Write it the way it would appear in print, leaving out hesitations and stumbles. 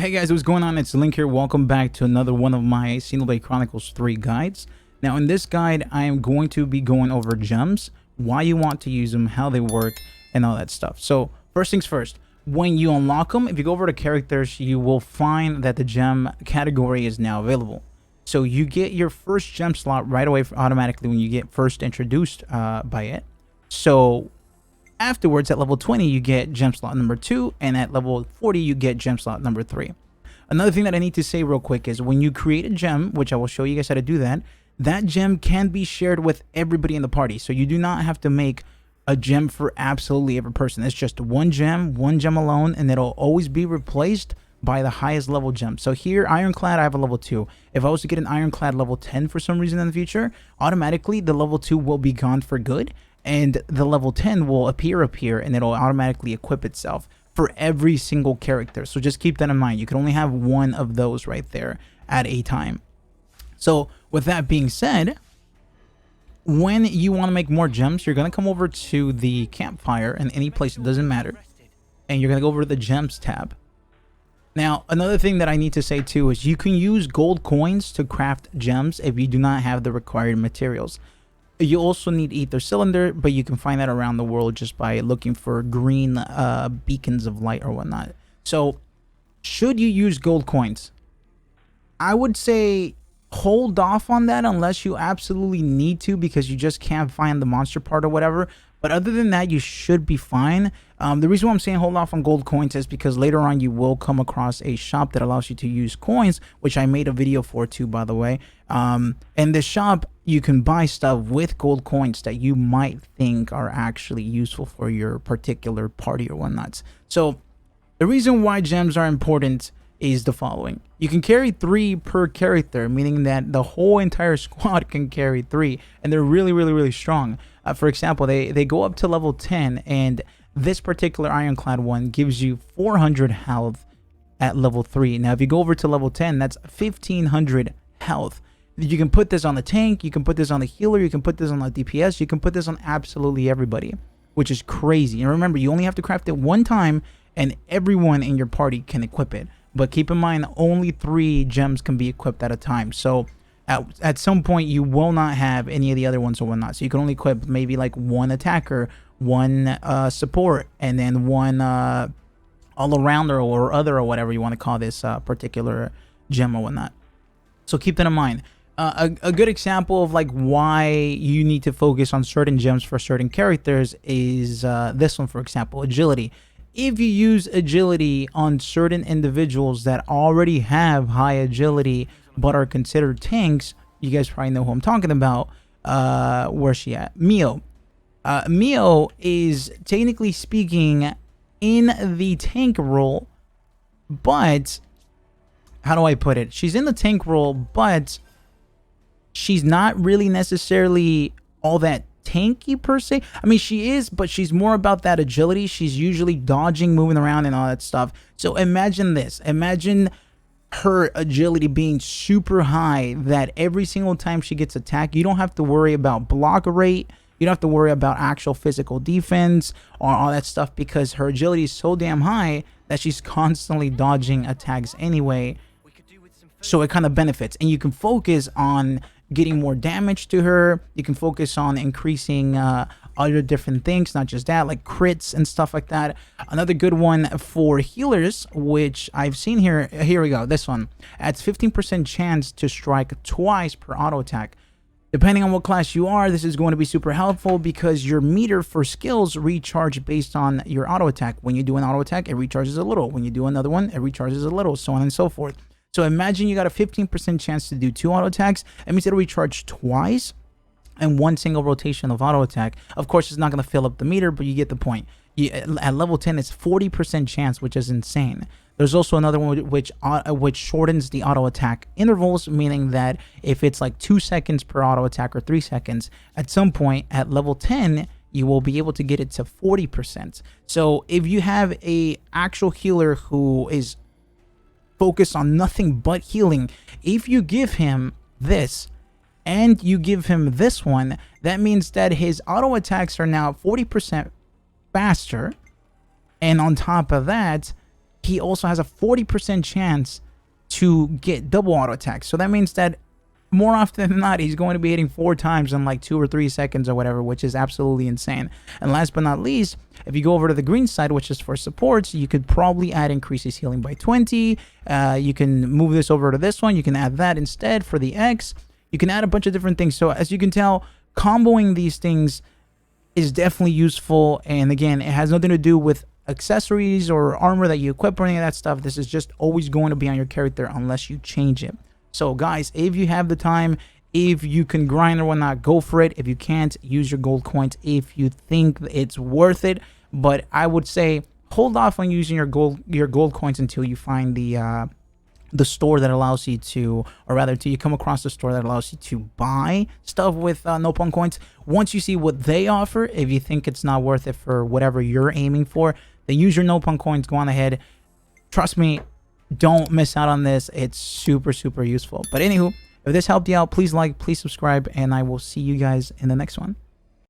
Hey guys, what's going on? It's Link here. Welcome back to another one of my Xenoblade Chronicles 3 guides. Now in this guide, I am going to be going over gems, why you want to use them, how they work, and all that stuff. So first things first, when you unlock them, if you go over to characters, you will find that the gem category is now available. So you get your first gem slot right away automatically when you get first introduced by it. So afterwards, at level 20, you get gem slot number 2, and at level 40, you get gem slot number 3. Another thing that I need to say real quick is when you create a gem, which I will show you guys how to do that, that gem can be shared with everybody in the party. So you do not have to make a gem for absolutely every person. It's just one gem alone, and it'll always be replaced by the highest level gem. So here, Ironclad, I have a level 2. If I was to get an Ironclad level 10 for some reason in the future, automatically the level 2 will be gone for good, and the level 10 will appear and it'll automatically equip itself for every single character. So just keep that in mind. You can only have one of those right there at a time. So with that being said, when you want to make more gems, you're going to come over to the campfire in any place, it doesn't matter, and you're going to go over to the gems tab. Now, another thing that I need to say too is you can use gold coins to craft gems if you do not have the required materials. You also need ether cylinder, but you can find that around the world just by looking for green beacons of light or whatnot. So should you use gold coins? I would say hold off on that unless you absolutely need to, because you just can't find the monster part or whatever. But other than that, you should be fine. The reason why I'm saying hold off on gold coins is because later on you will come across a shop that allows you to use coins, which I made a video for too, by the way. In this shop, you can buy stuff with gold coins that you might think are actually useful for your particular party or whatnot. So the reason why gems are important is the following. You can carry 3 per character, meaning that the whole entire squad can carry 3, and they're really strong. For example, they go up to level 10, and this particular Ironclad one gives you 400 health at level 3. Now, if you go over to level 10, that's 1500 health. You can put this on the tank, you can put this on the healer, you can put this on the DPS, you can put this on absolutely everybody, which is crazy. And remember, you only have to craft it one time, and everyone in your party can equip it. But keep in mind, only 3 gems can be equipped at a time. So at some point, you will not have any of the other ones or whatnot. So you can only equip maybe like 1 attacker, 1 support, and then 1 all-arounder or other or whatever you want to call this particular gem or whatnot. So keep that in mind. A good example of like why you need to focus on certain gems for certain characters is this one, for example, agility. If you use agility on certain individuals that already have high agility but are considered tanks, you guys probably know who I'm talking about. Where's she at? Mio. Mio is technically speaking in the tank role, but how do I put it? She's in the tank role, but she's not really necessarily all that tanky per se. I mean, she is, but she's more about that agility. She's usually dodging, moving around, and all that stuff. So imagine this. Imagine her agility being super high that every single time she gets attacked, you don't have to worry about block rate. You don't have to worry about actual physical defense or all that stuff, because her agility is so damn high that she's constantly dodging attacks anyway. So it kind of benefits, and you can focus on getting more damage to her. You can focus on increasing other different things, not just that, like crits and stuff like that. Another good one for healers, which I've seen here we go, this one adds 15% chance to strike twice per auto attack. Depending on what class you are, this is going to be super helpful because your meter for skills recharge based on your auto attack. When you do an auto attack, it recharges a little. When you do another one, it recharges a little, so on and so forth. So imagine you got a 15% chance to do 2 auto attacks. That means it'll recharge twice and 1 single rotation of auto attack. Of course, it's not going to fill up the meter, but you get the point. At level 10, it's 40% chance, which is insane. There's also another one which shortens the auto attack intervals, meaning that if it's like 2 seconds per auto attack or 3 seconds, at some point at level 10, you will be able to get it to 40%. So if you have a actual healer who is focus on nothing but healing, if you give him this and you give him this one, that means that his auto attacks are now 40% faster, and on top of that, he also has a 40% chance to get double auto attack. So that means that more often than not, he's going to be hitting 4 times in like 2 or 3 seconds or whatever, which is absolutely insane. And last but not least, if you go over to the green side, which is for supports, you could probably add increases healing by 20. You can move this over to this one. You can add that instead for the X. You can add a bunch of different things. So as you can tell, comboing these things is definitely useful. And again, it has nothing to do with accessories or armor that you equip or any of that stuff. This is just always going to be on your character unless you change it. So guys, if you have the time, if you can grind or whatnot, go for it. If you can't, use your gold coins if you think it's worth it. But I would say hold off on using your gold coins until you find the store that allows you to, or rather till you come across the store that allows you to buy stuff with no pun coins. Once you see what they offer, if you think it's not worth it for whatever you're aiming for, then use your no pun coins. Go on ahead. Trust me, don't miss out on this. It's super, super useful. But anywho, if this helped you out, please like, please subscribe, and I will see you guys in the next one.